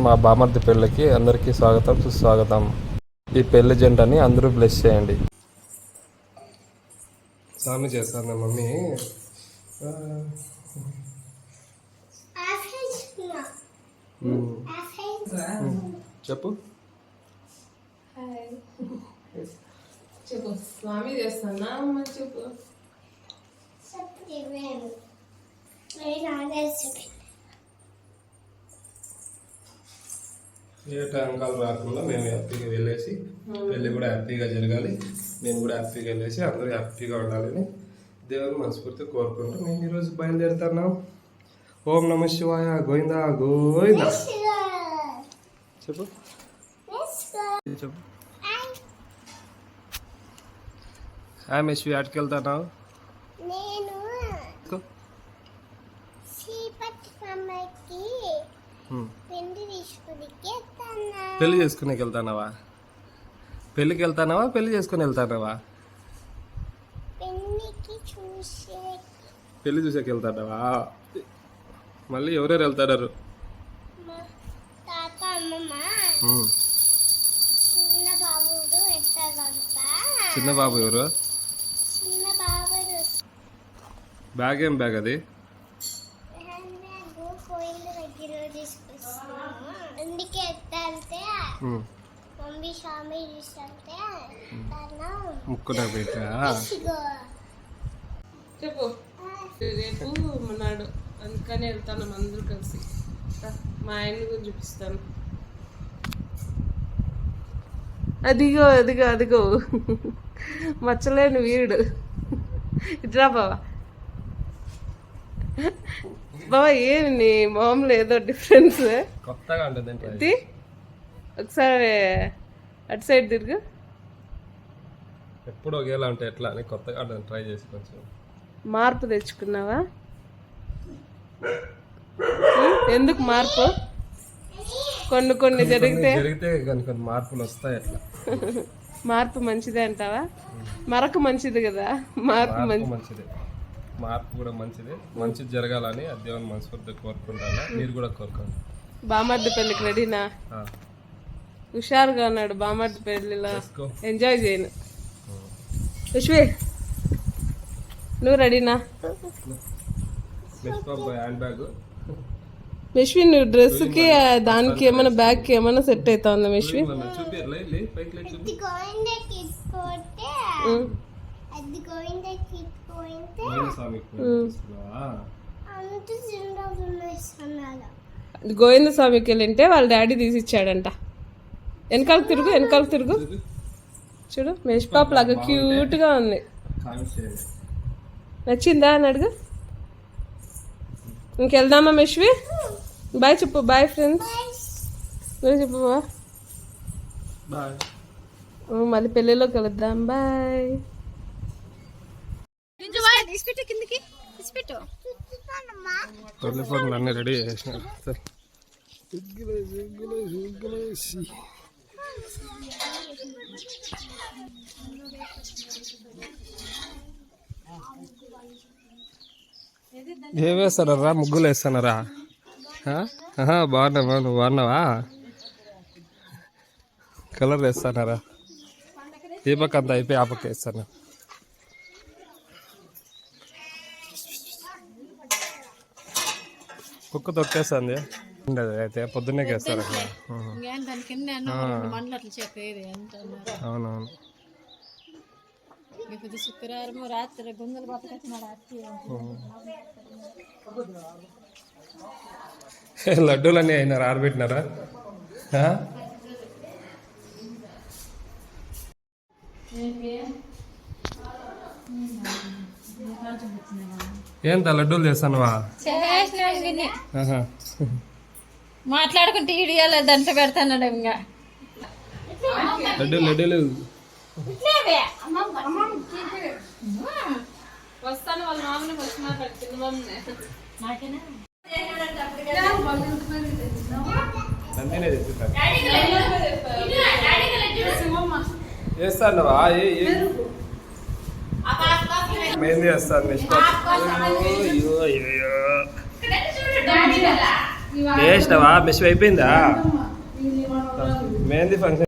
మా బామర్ది పెళ్ళికి అందరికీ స్వాగతం సుస్వాగతం. ఈ పెళ్లి జంటని అందరూ బ్లెస్ చేయండి. స్వామి చేస్తాను మమ్మీ. చెప్పు చెప్పు స్వామి చేస్తానా అమ్మ చెప్పు. ఏ టైంకాలు రాకుండా మేము హ్యాపీగా వెళ్ళేసి పెళ్ళి కూడా హ్యాపీగా జరగాలి, మేము కూడా హ్యాపీగా వెళ్ళేసి అందరూ హ్యాపీగా ఉండాలని దేవుని మనస్ఫూర్తిగా కోరుకుంటూ మేము ఈరోజు బయలుదేరుతున్నాం. ఓం నమ శివాయ. గోవిందా గోవిందా. చెప్పు చెప్పు. ఆమె శ్రీ ఆటకి వెళ్తున్నావు. పెళ్లి చేసుకునేకి వెళ్తానావా? పెళ్ళికి వెళ్తానావా పెళ్లి చేసుకుని వెళ్తానావా? పెళ్లి చూసాక వెళ్తానావా? మళ్ళీ ఎవరెవరు వెళ్తారు? చిన్న బాబు ఎవరు? బ్యాగ్ ఏం బ్యాగ్ అది? ముక్కున పెట్టా. చెప్పు రేపు మన్నాడు అందుకని వెళ్తాను అందరూ కలిసి. మా ఆయన్ని కూడా చూపిస్తాను. అదిగో అదిగో అదిగో మచ్చలేని వీరుడు. ఇట్రా బావా. బాబా ఏమి నీ మామూలు ఏదో డిఫరెన్స్ కొత్తగా ఉంటుంది. ఒకసారి అటు సైడ్ తిరుగు. ఎప్పుడు ఒకేలా ఉంటే ఎట్లా అని కొత్తగా ట్రై చేసి కొంచెం మార్పు తెచ్చుకున్నావా? ఎందుకు మార్పు? కొన్ని జరిగితే కొన్ని మార్పులు వస్తాయి. ఎట్లా మార్పు మంచిదే అంటావా? మరొక మంచిది కదా. మార్పు మంచిదే. మార్పు కూడా మంచిదే. మంచిది జరగాలని దేవుని మనస్ఫూర్తిగా కోరుకుంటాను. మీరు కూడా కోరుకోండి. బామర్ది పెళ్ళికి రెడీనా? హుషారుగా ఉన్నాడు బామర్ది పెళ్ళిలో. ఎంజాయ్ చేయను. విశ్వే నువ్వు రెడీనా? విశ్వి నువ్వు డ్రెస్కి దానికి ఏమైనా బ్యాగ్కి ఏమైనా సెట్ అవుతా ఉందా విశ్వి? గోవింద స్వామికి వెళ్ళింటే వాళ్ళ డాడీ తీసిచ్చాడంట. వెనకాలకు తిరుగు చూడు. మేష్ పాప లాగా క్యూట్ గా ఉంది. నచ్చిందా అని అడుగు. ఇంకెళ్దామా మేష్వి? బాయ్ చెప్పు. Bye friends. నువ్వు చెప్పు బాయ్. మళ్ళీ పెళ్ళిలో కలుద్దాం. బాయ్. అన్నీ రెడీ చేసినారు. ఏం వేస్తారా? ముగ్గులు వేస్తున్నారా? బాగున్నా. నువ్వు బాగున్నావా? కలర్ వేస్తున్నారా? ఈ పక్క అంతా అయిపోయి ఆ పక్క వేస్తాను. కుక్క తొక్కేస్తుంది అయితే పొద్దున్నే వేస్తారు. అవునవును. శుక్రవారం రాత్రి గొంగలు లడ్డూలన్నీ అయినారు. ఆరబెట్టినారా? ఏంట లడ్డూలు చేస్తానువా? మాట్లాడుకుంటే వీడియోలో దంట పెడతాడు. ఇంకా లడ్డూలు వస్తాను. వాళ్ళ మామూలు వచ్చిన చేస్తానువా? మెహందీ వేస్తాను. వేసినావా మెస్ అయిపోయిందా మెహందీ ఫంక్షన్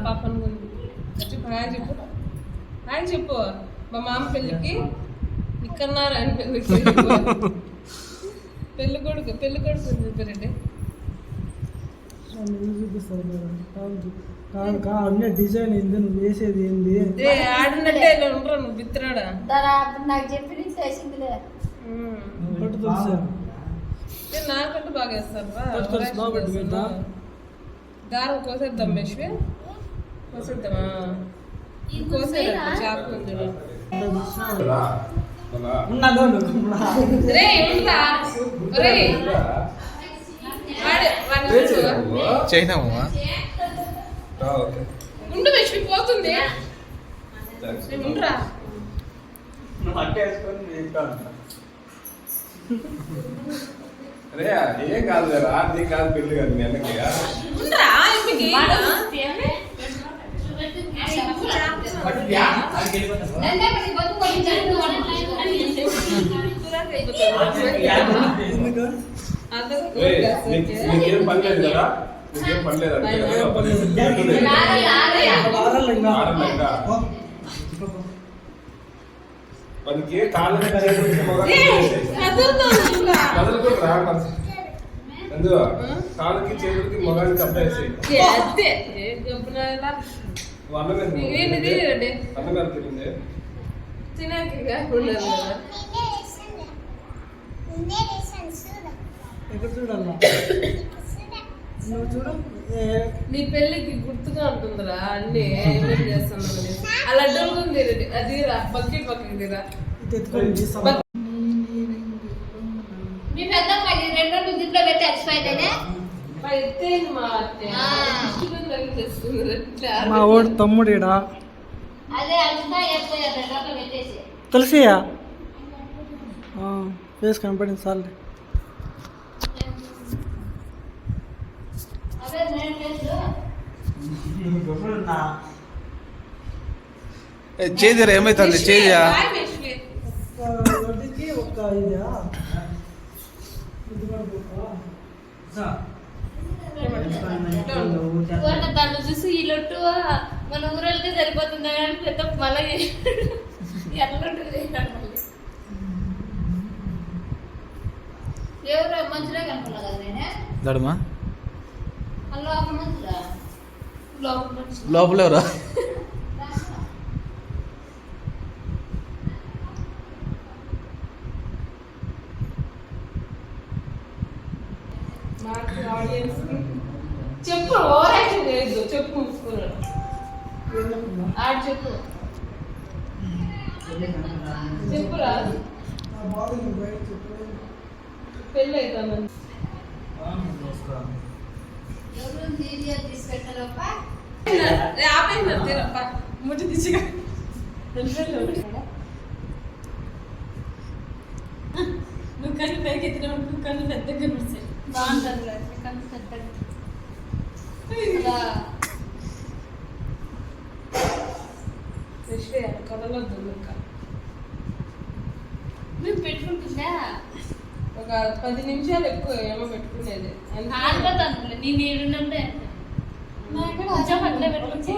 పాపను చెప్పు హాయ్ చెప్పు హాయ్ చెప్పు మా మామ పెళ్ళికి ఇక్కడున్నారు ఆయన పెళ్ళికి పెళ్ళి కొడుకు చెప్పారండి అన్నీ డిజైన్ ఏంది నువ్వు వేసేది ఏంది ఆడినట్టే ఇలా ఉండరు నువ్వు బిత్తిరాడా నాకు చెప్పి చేసిందిలే పట్టు తెలుసా నాకంటూ బాగా వేస్తారు పట్టు తెలుసు బాగా పట్టు కదా దారం కోసేద్దాం మెష్వి కోసేద్దామా కోసేదా చాకు ఉంది చేద్దామా ఉండు మెష్వి పోతుంది ఉండరా అరే ఏం కాదు కదా నీ కాదు పెళ్లి కాదు మీ అన్నకి ఉండరా ఇంటికి నీకేం పని లేదు కదా నీకేం పని లేదు మనకి కాళ్ళు ఎందుకు కాళ్ళకి చేతులకి మొగానికి అప్లై చేసేది అన్నగారు తిరిగింది ఎక్కడ చూడాలా నువ్వు చూడు నీ పెళ్ళికి గుర్తుగా ఉంటుందిరా అన్ని ఏమేమి చేస్తున్నాను అలా ఉంది అది రా బకెట్ పక్కకి దిరా ఎత్తుకొని మీ పెద్ద 2 రోజులు ఇంట్లో పెట్టి ఎక్స్పైర్ ఎత్తేంది మా మా వాడు తమ్ముడేడా అదే అంతా ఎత్తాయి 2 రోజులు పెట్టేసి తులసియా ఫేస్ కనపడింది సార్లే అదే నేను చేదిరా ఏమైతుంది చేదిరా ఒక ఇదా దాన్ని చూసి ఈ లొట్టు మన ఊరోళ్ళకే సరిపోతుంది కానీ పెద్ద మళ్ళీ ఎట్లుంటుంది ఎవరు మంచిగా కనుక్కున్నా కదా నేనే దడమా అలా ఒక మంచిగా లోపల మంచి లోపల ఎవరా చెప్పు ఓరాక్షన్ లేదు చెప్పు ముసుకున్నాడు ఆడు చెప్పు చెప్పురా పెళ్ళి అవుతాను ఎవరు వీడియో తీసుకెళ్తారప్ప ఆపేసినారు తీరప్ప ముట్టి తీసిగా నువ్వు కన్ను పైకి ఎత్తినప్పుడు కన్ను పెద్దగా కనిపిస్తాయి బాగుంటుంది కన్ను పెద్దగా కదలొద్దు ఇంకా నువ్వు పెట్టుకుంటుందా ఒక 10 నిమిషాలు ఎక్కువ ఏమో పెట్టుకునేది ఆడిపోతాను నీ నీడుండే కొంచెం అట్లే పెట్టుకుంటే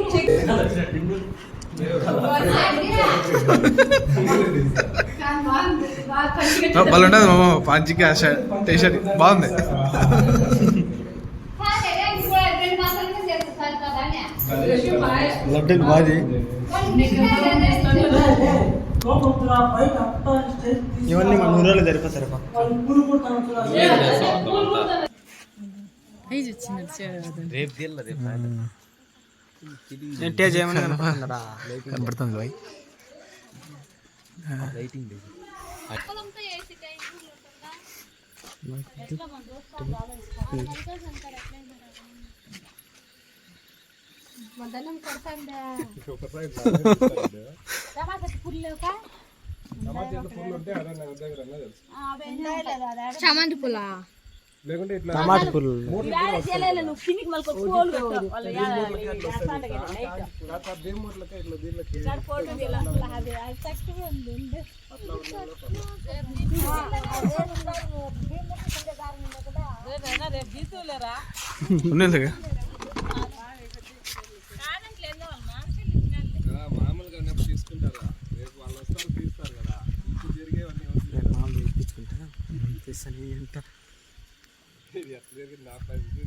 వాళ్ళు ఉండదు మామ పాంచికి టీ షర్ట్ బాగుంది లడ్డు బాది ఇవన్నీ మన ఊళ్ళో జరిపోతారు రేపు కనపడుతుంది బాయ్ లైటింగ్ పొలంతో వేసి టైం ఉంటుందా ఎట్లా మన దోస్తు సంతాడు ఎట్లా మదనం కొడతాండా టమాటా పుల్లక చామంతి పుల్ల లేకుంటే ఇట్లా టమాటా పుల్లు ఉన్నది మామూలుగా ఉన్నప్పుడు తీసుకుంటారా రేపు వాళ్ళు వస్తారు తీస్తారు కదా ఇప్పుడు జరిగేవన్నీ ఇది ఎట్లా జరిగింది నా పరిస్థితి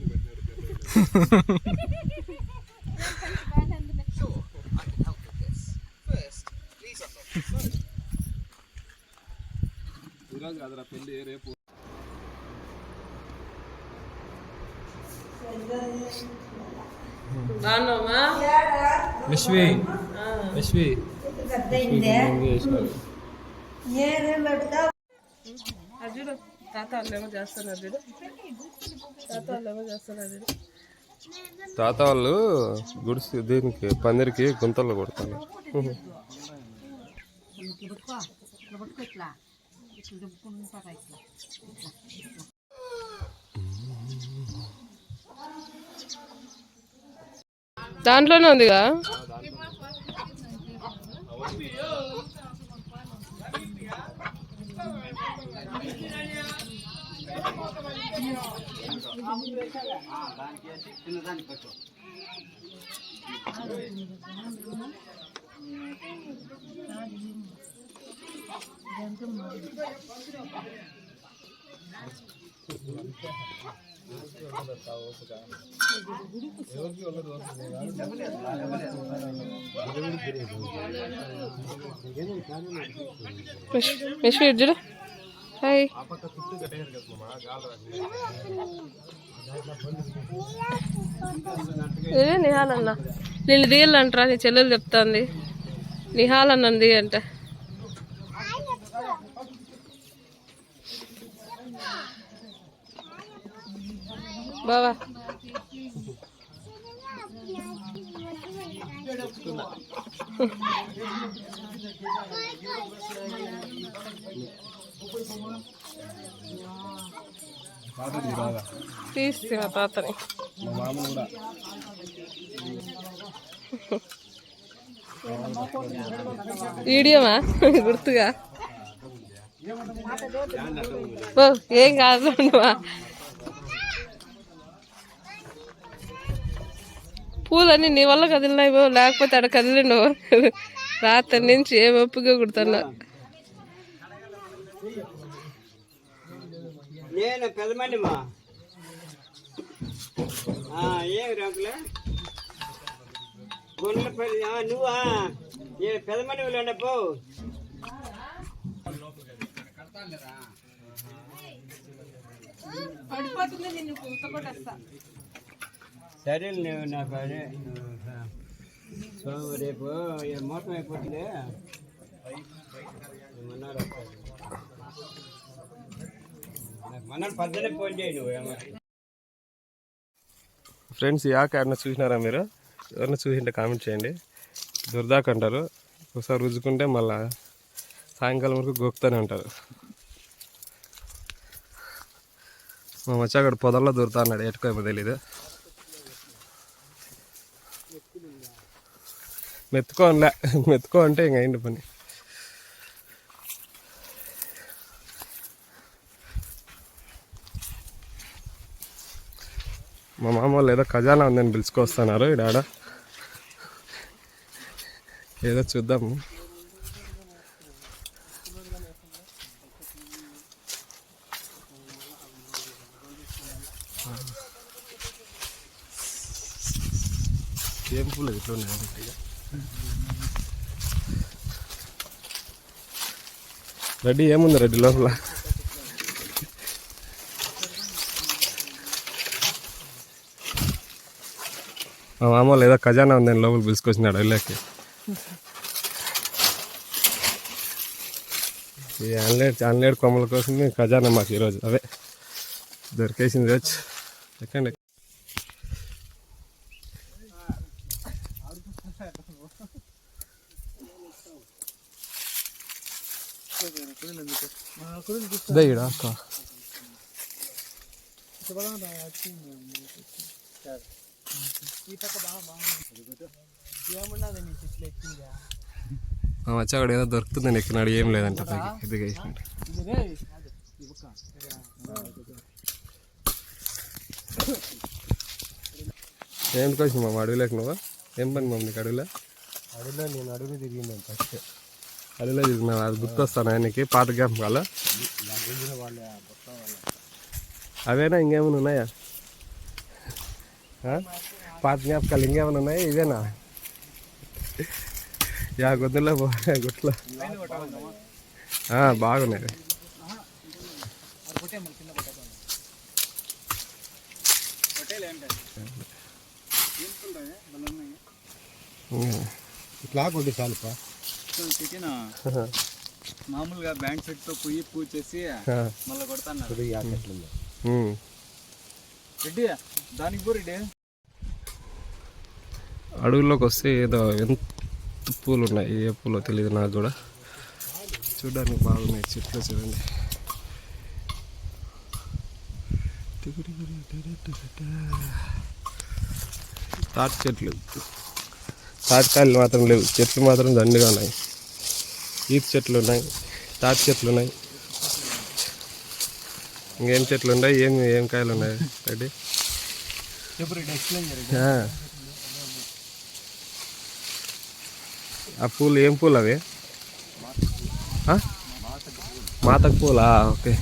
ఈరోజు కాదురా పెళ్ళి రేపు విశ్వి విశ్వి అర్జుడు తాత వాళ్ళేమో చేస్తున్నారు చూడు తాత వాళ్ళేమో చేస్తున్నారు చూడు తాత వాళ్ళు గుడిసి దీనికి పందిరికి గుంతలు కొడతాను దాంట్లోనే ఉందిగా విశ్వ చూడు హాయ్ ఇదే నిహాలన్న నేను దిగాలంటారా నీ చెల్లెలు చెప్తాంది నిహాలన్నది అంట బావా తీస్తే మా తాతని వీడియోమా గుర్తుగా ఓ ఏం కాదు నువ్వా పూలన్నీ నీ వల్ల కదిలినాయి బో లేకపోతే అక్కడ కదిలిను రాత్రి నుంచి ఏం ఒప్పుగా కుడుతున్నా నేను పెదమండి మా ఏమి రంకులే గుండెపల్లి నువ్వా ఏ పెదమండి వెళ్ళండి పో సరే నువ్వు నాకు అదే రేపు మోసం అయిపోతుంది మొన్నారు మొన్న పద్దెనే ఫోన్ చేయి నువ్వు ఫ్రెండ్స్ ఈ ఆకు ఎవరన్నా చూసినారా మీరు ఎవరన్నా చూసింటే కామెంట్ చేయండి దుర్దాకు అంటారు ఒకసారి రుజుకుంటే మళ్ళా సాయంకాలం వరకు గోకుతూనే ఉంటారు మా మచ్చ అక్కడ పొదల్లో దొరుకుతా అన్నాడు ఎట్టుకోమో తెలీదు మెత్తుకోనిలే మెత్తుకో అంటే ఇంక అయింది పని మా మామ వాళ్ళు ఏదో ఖజానా ఉందని పిలుచుకొస్తున్నారు ఈడ ఏదో చూద్దాము ఏం పూలు ఇట్లా ఉన్నాయి రెడ్డి ఏముంది రెడ్డి లోపల మా మామ వాళ్ళు ఏదో ఖజానా ఉందని లోపల పిలుచుకొచ్చినాడు వెళ్ళాకి ఈ ఆన్లైన్ కొమ్మల కోసం ఖజానా మాకు ఈరోజు అవే దొరికేసింది వచ్చి ఎక్కండి. అక్క వచ్చి అక్కడ ఏదో దొరుకుతుందని ఎక్కినాడు, ఏం లేదంట పైకి ఇదిగా వేసినట్టు. ఏంటికి వచ్చి మా అడవిలోకి నువ్వు ఏం పని మమ్మీ నీకు అడవిలో? అడవిలో నేను అడవి తిరిగిందాను ఫస్ట్. అడవిలో తిరిగినా అది గుర్తొస్తాను ఆయనకి పాత జ్ఞాపకాలు అవేనా ఇంకేమైనా ఉన్నాయా? పాత జ్ఞాపకాలు ఇంకేమైనా ఉన్నాయా? ఇవేనా యా గొద్దులో గుట్లో బాగున్నాయి. ఇట్లా కొద్ది చాలుపా మామూలుగా బ్యాంక్ సెట్ తో పోయి పూజ చేసి మళ్ళీ కొడతాను రెడ్డి దానికి పో రెడ్డి. అడవుల్లోకి వస్తే ఏదో ఎంత పూలు ఉన్నాయి, ఏ పూలో తెలియదు నాకు కూడా. చూడడానికి బాగున్నాయి చెట్లు చూడండి. తాటి చెట్లు, తాటికాయలు మాత్రం లేవు, చెట్లు మాత్రం దండిగా ఉన్నాయి. ఈత చెట్లు ఉన్నాయి, తాటి చెట్లు ఉన్నాయి, ఇంకేం చెట్లు ఉన్నాయి, ఏం కాయలు ఉన్నాయి రెడ్డి? ఆ పూలు ఏం పూలు అవి? మాతకు పూలా? ఓకే,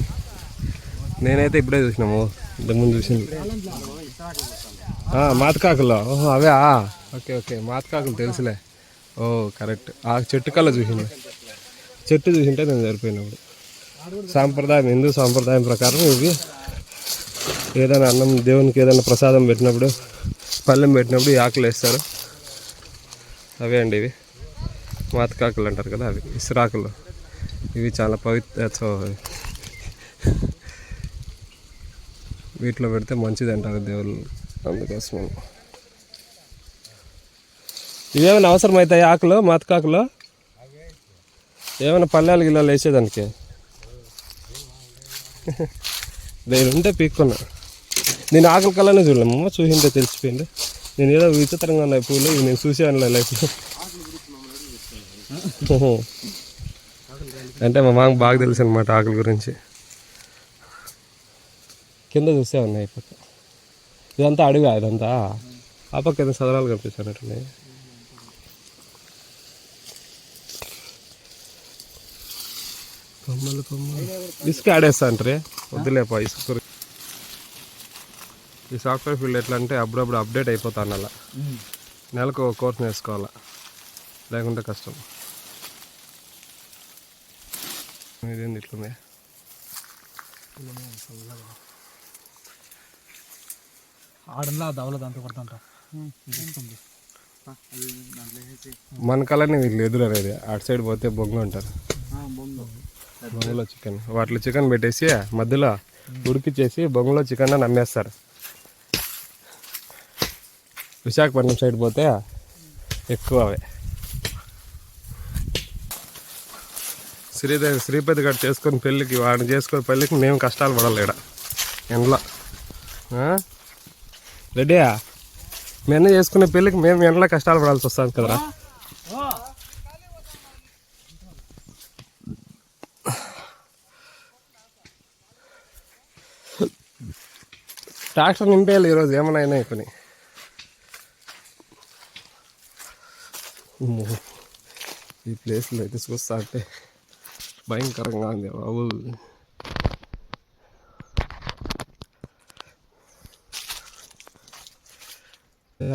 నేనైతే ఇప్పుడే చూసినాము, ఇంతకుముందు చూసింది మాతకాకులు. ఓహో అవే, ఓకే ఓకే మాతకాకులు తెలుసులే. ఓ కరెక్ట్, ఆ చెట్టు కల్లా చూసింది, చెట్టు చూసింటే నేను సరిపోయినప్పుడు. సాంప్రదాయం, హిందూ సాంప్రదాయం ప్రకారం ఇవి ఏదైనా అన్నం దేవునికి ఏదైనా ప్రసాదం పెట్టినప్పుడు, పళ్ళెం పెట్టినప్పుడు ఈ ఆకులు వేస్తారు. అవే అండి ఇవి మాతకాకులు అంటారు కదా, అవి ఇసురాకులు. ఇవి చాలా పవిత్ర, వీటిలో పెడితే మంచిది అంటారు దేవుళ్ళు, అందుకోసం. ఇవేమైనా అవసరం అవుతాయి ఆకులు, మాతకాకులు ఏమైనా పల్లెలు గిల్లలు వేసేదానికి? నేను ఉంటే పీక్కున్నా, నేను ఆకుల కల్లానే చూడలేమమ్మ, చూసింటే తెలిసిపోయింది. నేను ఏదో విచిత్రంగా ఉన్నాయి పూలు, ఇవి నేను చూసేవాళ్ళ లైఫ్లో. అంటే మా మాకు బాగా తెలుసు అనమాట ఆకుల గురించి. కింద చూస్తే ఉన్నాయి ఈ పక్క, ఇదంతా అడవి, ఇదంతా ఆ పక్క ఏదో సదరాలు కనిపిస్తున్నట్టున్నాయి. కొమ్మలు ఇసుక ఆడేస్తా అంటారే, వద్దులేపా ఇసుక. ఈ సాఫ్ట్వేర్ ఫీల్డ్ ఎట్లా అంటే అప్పుడప్పుడు అప్డేట్ అయిపోతాను, అలా నెలకు ఒక కోర్స్ నేర్చుకోవాలా, లేకుంటే కష్టం. ఇదేంది ఇట్లుంది? ఆడలా దవల దాంతో కొడతా మన కళని వీళ్ళు ఎదురు అనేది, అటు సైడ్ పోతే బొంగు అంటారు. బొంగులో చికెన్, వాటిలో చికెన్ పెట్టేసి మధ్యలో ఉడికిచ్చేసి బొంగులో చికెన్ అని అమ్మేస్తారు. విశాఖపట్నం సైడ్ పోతే ఎక్కువ అవే. శ్రీపతి గారు చేసుకొని పెళ్ళికి, వాడిని చేసుకొని పెళ్ళికి మేము కష్టాలు పడాలి ఇక్కడ ఎండలో. రెడీయా? మేము చేసుకునే పెళ్ళికి మేము ఎండలో కష్టాలు పడాల్సి వస్తుంది కదరా. ట్రాక్టర్ నింపేయాలి ఈరోజు, ఏమైనా అయినాయి కొన్ని. ఈ ప్లేస్లో అయితే చూస్తా అంటే భయంకరంగా ఉంది బాబు.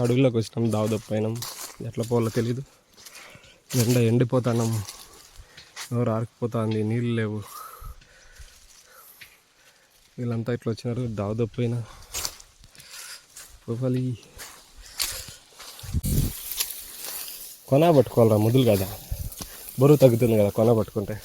అడవుల్లోకి వచ్చినాం, దావదప్పైనాం, ఎట్లా పోవాలో తెలీదు. ఎండిపోతాం, ఎవరు ఆరికిపోతుంది, నీళ్ళు లేవు. వీళ్ళంతా ఇట్లా వచ్చినారు, దావదప్పైనా పోవాలి. కొన పట్టుకోవాలరా, ముద్దులు కదా, బరువు తగ్గుతుంది కదా కొన పట్టుకుంటే.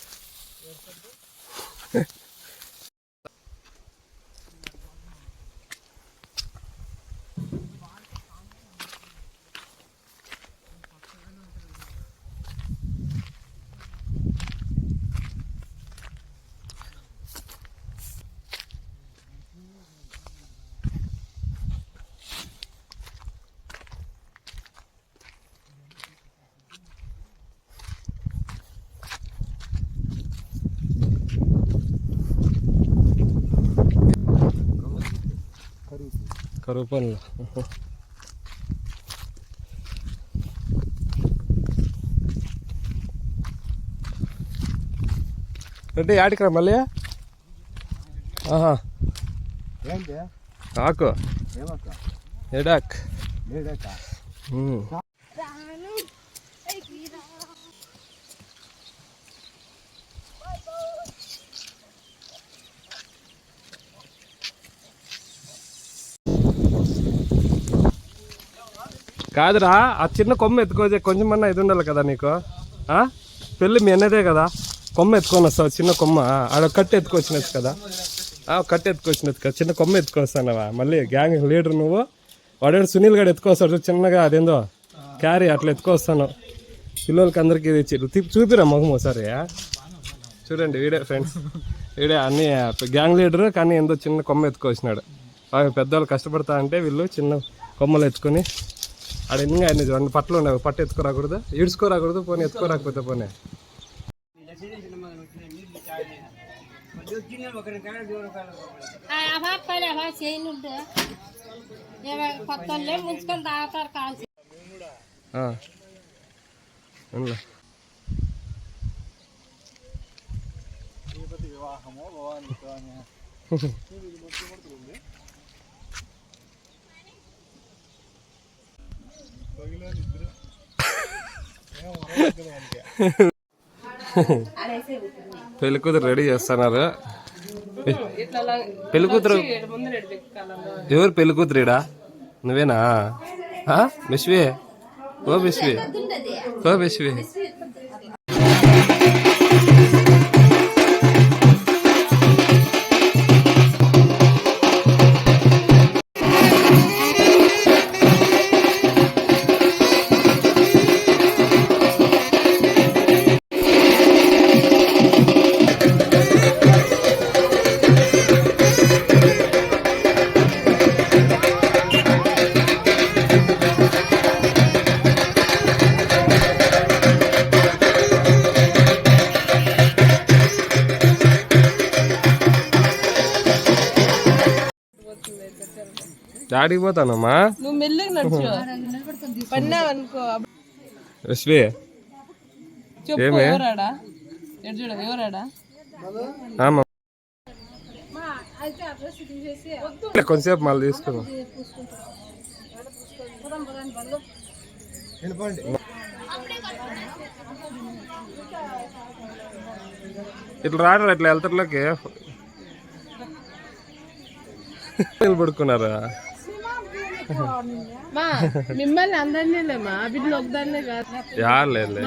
కరువు పనులు. రెడ్డి ఆడికరా మళ్ళీ ఆహా ఆకు ఎడాక్ కాదురా ఆ చిన్న కొమ్మ ఎత్తుకోవచ్చే కొంచెం అన్నా ఇది ఉండాలి కదా నీకు. పెళ్ళి మీ అన్నదే కదా, కొమ్మ ఎత్తుకొని వస్తావు చిన్న కొమ్మ. ఆడ కట్టు ఎత్తుకొచ్చినచ్చు కదా, కట్టు ఎత్తుకొచ్చినచ్చు కదా, చిన్న కొమ్మ ఎత్తుకొస్తానవా. మళ్ళీ గ్యాంగ్ లీడర్ నువ్వు. వాడేడు సునీల్ గడు ఎత్తుకొస్తాడు చిన్నగా, అదేందో క్యారీ అట్లా ఎత్తుకొస్తాను. పిల్లలకి అందరికీ ఇది ఇచ్చి చూపిరా మొహం ఒకసారి. చూడండి వీడే ఫ్రెండ్స్, వీడే అన్ని గ్యాంగ్ లీడరు, కానీ ఏందో చిన్న కొమ్మ ఎత్తుకొచ్చినాడు. పెద్దవాళ్ళు కష్టపడతా అంటే వీళ్ళు చిన్న కొమ్మలు ఎత్తుకొని ఆడ ఇంకా ఆయన పట్లు ఉండవు, పట్టు ఎత్తుకోరాకూడదు, ఈడ్చుకోరాకూడదు, పోనీ ఎత్తుకోరాకపోతే పోనీ. పెళ్లి కూతురు రెడీ చేస్తున్నారు. పెళ్లి కూతురు ఎవరు? పెళ్లి కూతురుడా నువ్వేనా? బిశ్వే, ఓ బిశ్వే, ఓ బిశ్వే. డాడీకి పోతానమ్మా. నువ్వు మెల్లగా నడుచు, పడినావనుకో. రశ్మి చెప్పు ఎవరాడా? ఎడు చూడ ఎవరాడా? కొంచెంసేపు మళ్ళీ తీసుకున్నాం. ఇట్లా రాడరా, ఇట్లా వెళ్తారులోకి పడుకున్నారా? మిమ్మల్ని అందరినీ లేమా, బిడ్డలు ఒకదాన్నే కాదు. యాలేదు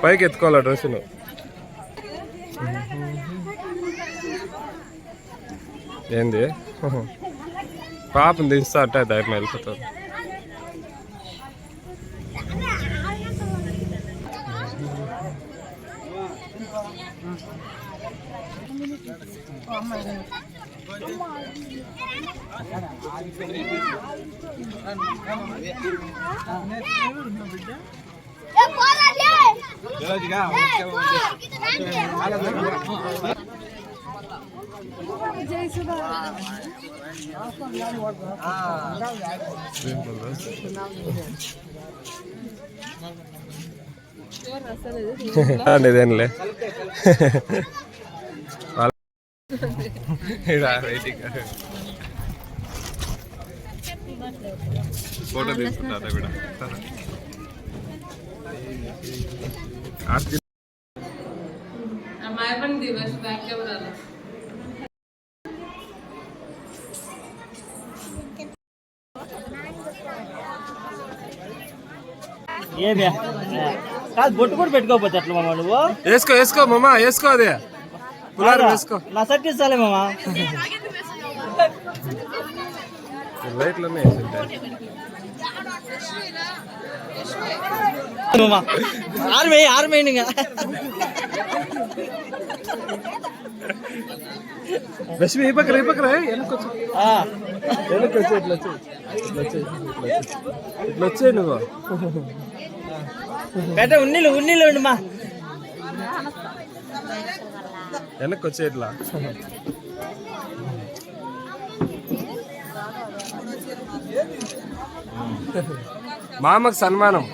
పైకి ఎత్తుకోవాలా డ్రెస్సును. ఏంది పాపం దించుతా అంటే ధైర్యం వెళ్ళిపోతుంది. ఇదేనిలే ఫోటో తీసుకుంటారా కూడా. మాయపండి వర్ష బ్యాక్ కెమెరాలో ఏమే కాదు బొట్టు కూడా పెట్టుకోకపోతే ఎట్లా మామ నువ్వు వేసుకో వేసుకో మామ వేసుకో అది పులారం వేసుకో నా సెట్ ఇస్తాలే మామ లైట్లన్నీ ఆర్మేయండి లక్ష్మి ఈ పక్కన వెనకొచ్చు ఇట్లా వచ్చాయి నువ్వు గట్ట ఉన్నీళ్ళు ఉండమా వెనక్కి వచ్చే ఇట్లా మామకు సన్మానం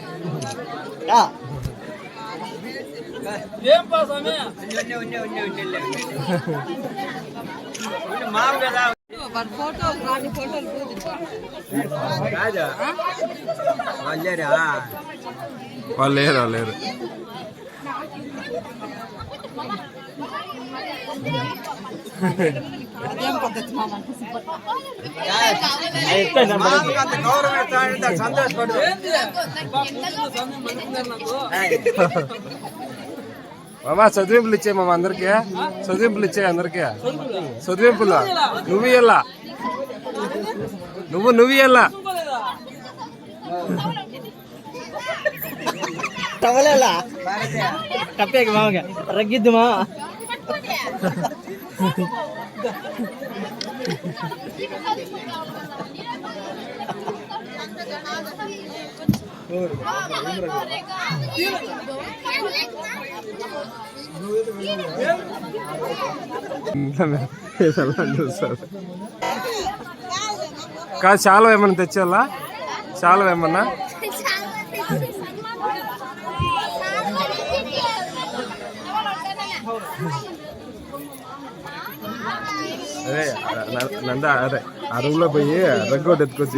వాళ్ళు లేరు మామ చదివింపులు ఇచ్చే మామ అందరికి చదివింపులు ఇచ్చే అందరికి చదివింపులు నువ్వు ఇయ్యల్లా నువ్వు ఇయ్యల్లా టవలేలా కప్పేకి మామగా రగ్గిద్దు మామ కాదు చాలా ఏమన్నా తెచ్చేలా చాలా ఏమన్నా అదే నంద అదే ఆ రూమ్ లో పోయి రగ్గోటి ఎత్తుకొచ్చి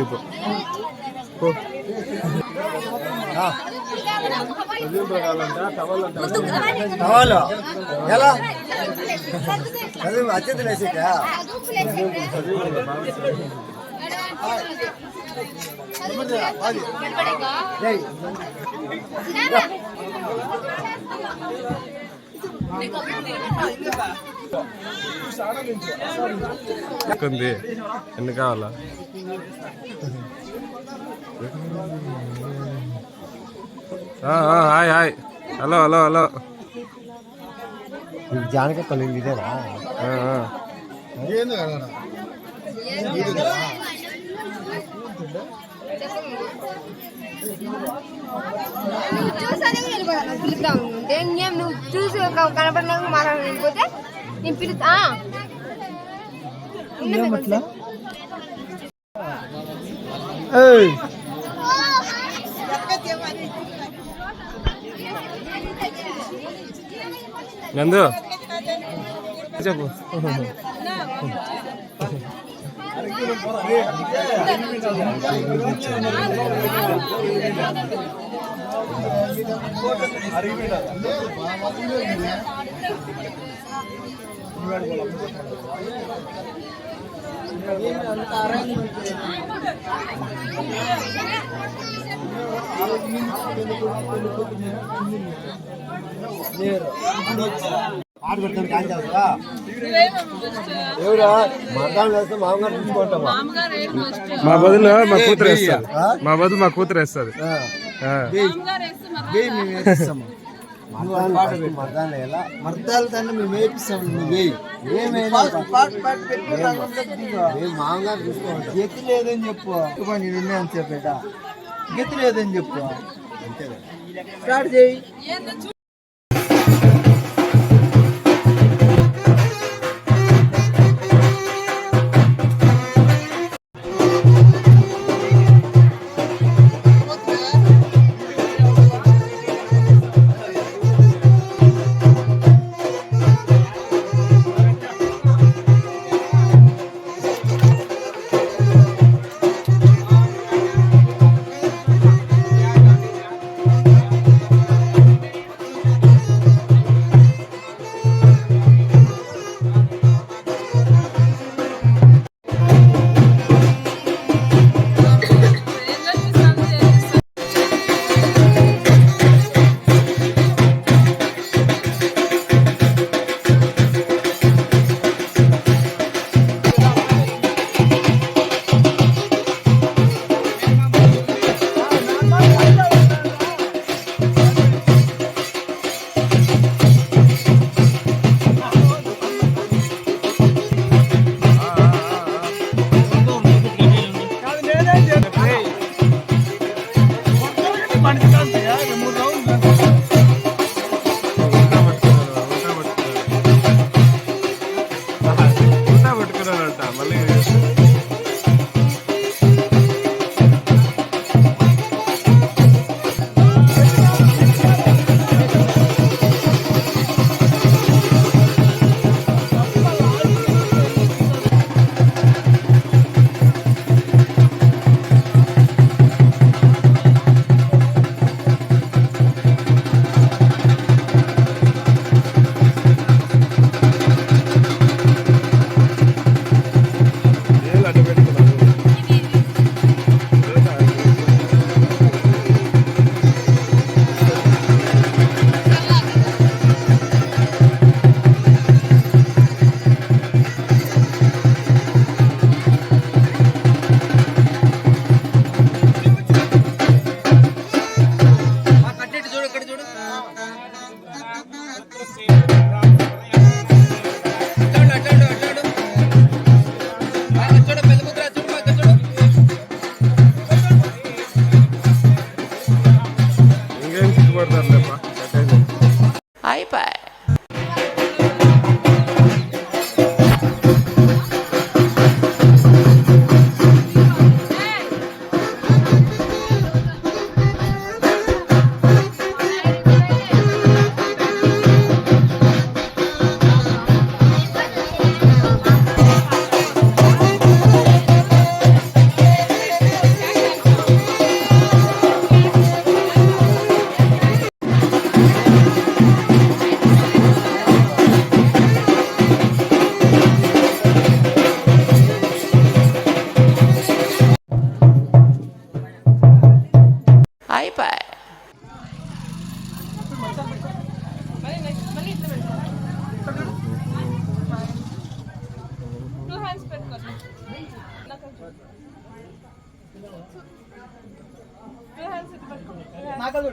ఎలా అత్యంత ఎన్ని కావాలా హాయ్ హలో జానక పల్లింది ఇదేనా నువ్వు చూసి కనపడినాక మాట్లాడి వెళ్ళిపోతే నేను పిలుస్తా నందు చెప్పు మా బదులు మా కూతురు వేస్తారు మా కూతురు వేస్తారు మర్దాలు తండ్రి మేము వేపిస్తాం మామగారు చూసుకోండి గతి లేదని చెప్పు నేను ఉన్నాను చెప్పేట గతి లేదని చెప్పు అంతే స్టార్ట్ చేయి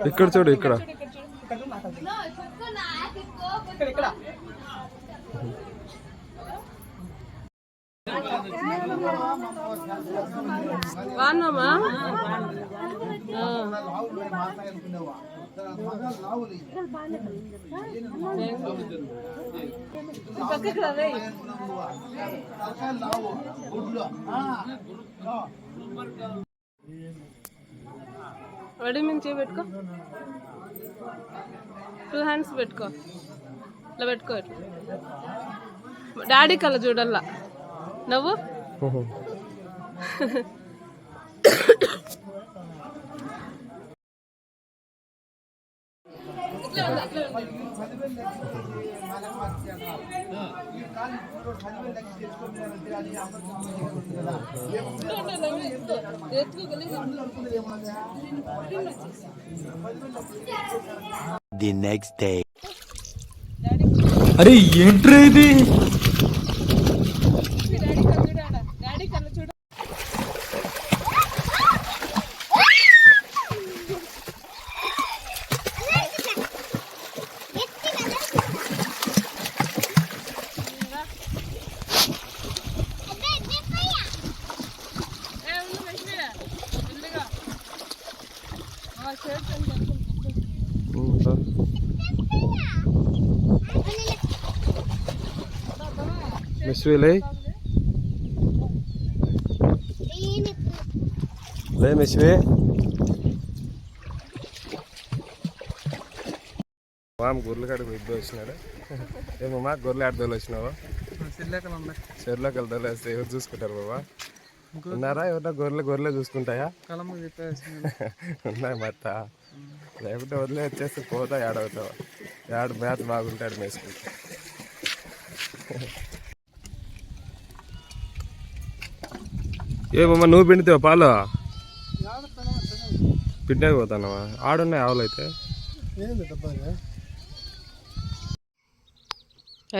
ఇక్కడ చూడు ఇక్కడ వానమ్మా పక్కకి రావే వడి మించి పెట్టుకో 2 హ్యాండ్స్ పెట్టుకో ఇలా పెట్టుకో డాడీ కళ్ళ చూడల్లా నవ్వు The next day. అరే ఏంట్రా ఇది డాడీ కళ్ళ చూడ మిస్వీలే లే మిస్వీ మామ గొర్రెలు కాడికి ఇద్దరు వచ్చినాడు ఏమో మా గొర్రెలు ఆడదోళ్ళు వచ్చినావా చెరులోకి వెళ్తారు వేస్తే ఎవరు చూసుకుంటారు బాబా ఉన్నారా ఎవరన్నా గొర్రెలే చూసుకుంటాయా ఉన్నాయి మత్త లేకుంటే వదిలే వచ్చేస్తే పోతా ఏడవుతావా ఏడు మ్యాచ్ బాగుంటాడు మేసుకుంటా ఏమమ్మా నువ్వు పిండితే పాలు పిండే పోతానమ్మా ఆడున్నాయి ఆవులు అయితే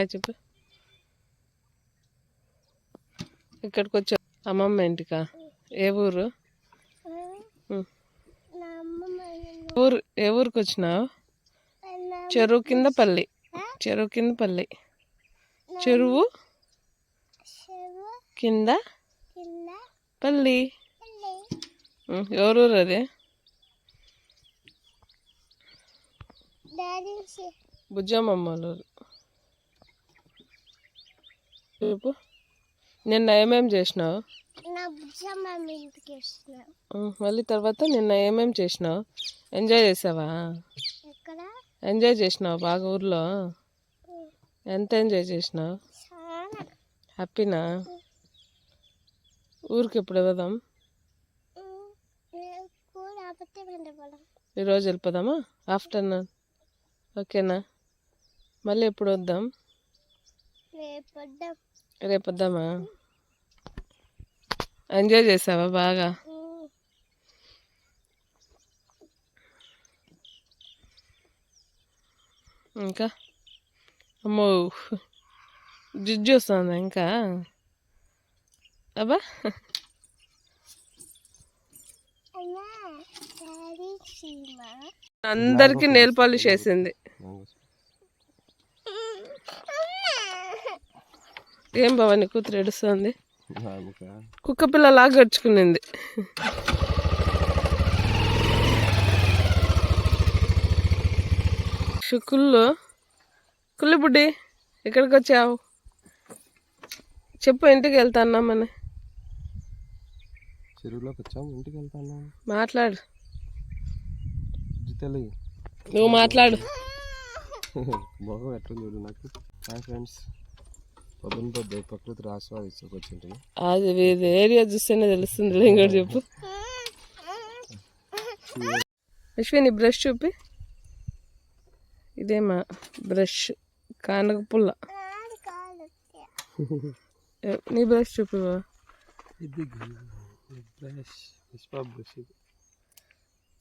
చెప్పు ఇక్కడికి వచ్చా అమ్మమ్మ ఇంటికా ఏ ఊరు ఏ ఊరికి వచ్చినావు చెరువు కింద పల్లి చెరువు కింద పల్లి ఎవరూరు అది బుజ్జమ్మ ఊరు చెప్పు నిన్న ఏమేం చేసినావు మళ్ళీ తర్వాత నిన్న ఏమేం చేసినావు ఎంజాయ్ చేసావా బాగా ఊర్లో ఎంత ఎంజాయ్ చేసినావు హ్యాపీనా ఊరికి ఎప్పుడు వెళ్దాం ఈరోజు వెళ్ళిపోదామా ఆఫ్టర్నూన్ ఓకేనా మళ్ళీ ఎప్పుడు వద్దాం రేపు వద్దామా ఎంజాయ్ చేసావా బాగా ఇంకా అమ్మో జిజ్జు వస్తుందా ఇంకా అబ్బా అందరికి నెయిల్ పాలిష్ వేసింది ఏం బావా నీ కూతురు ఏడుస్తుంది కుక్క పిల్ల లాగా గడుచుకునింది కుల్లి బుడ్డి ఎక్కడికి వచ్చావు చెప్పు ఇంటికి వెళ్తాన్నామని చెరువులోకి వచ్చాము ఇంటికి వెళ్తాను మాట్లాడు నువ్వు మాట్లాడు మొహం ఎట్లా చూడు నాకు హాయ్ ఫ్రెండ్స్ పొద్దు ప్రకృతి ఆస్వాదించుకొచ్చింది అది ఏరియా చూస్తేనే తెలుస్తుంది ఇంకోటి చెప్పు అశ్విని బ్రష్ చూపి ఇదేమా బ్రష్ కానక పుల్ల నీ బ్రష్ చూపి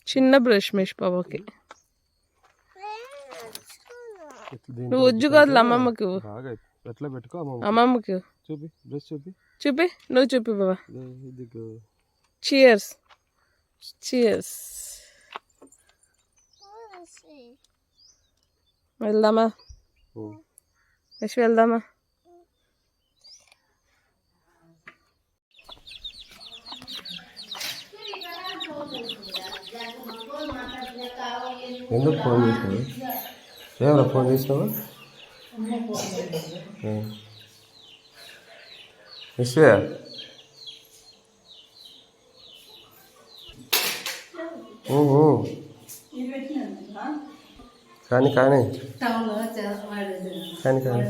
చిన్న బ్రష్ మెష్పాబకి నువ్వు ఉజ్జు కాదులే అమ్మమ్మకి ఎట్లా పెట్టుకో అమ్మమ్మకి చూపి బ్రష్ చూపి చూపి, నువ్వు చూపి బాబా. Cheers cheers. వెళ్దామా యశ్, వెళ్దామా? ఎందుకు ఫోన్ చేసినావు? ఏమన్నా ఫోన్ చేసినావా? విశ్వే కానీ కానీ కానీ కానీ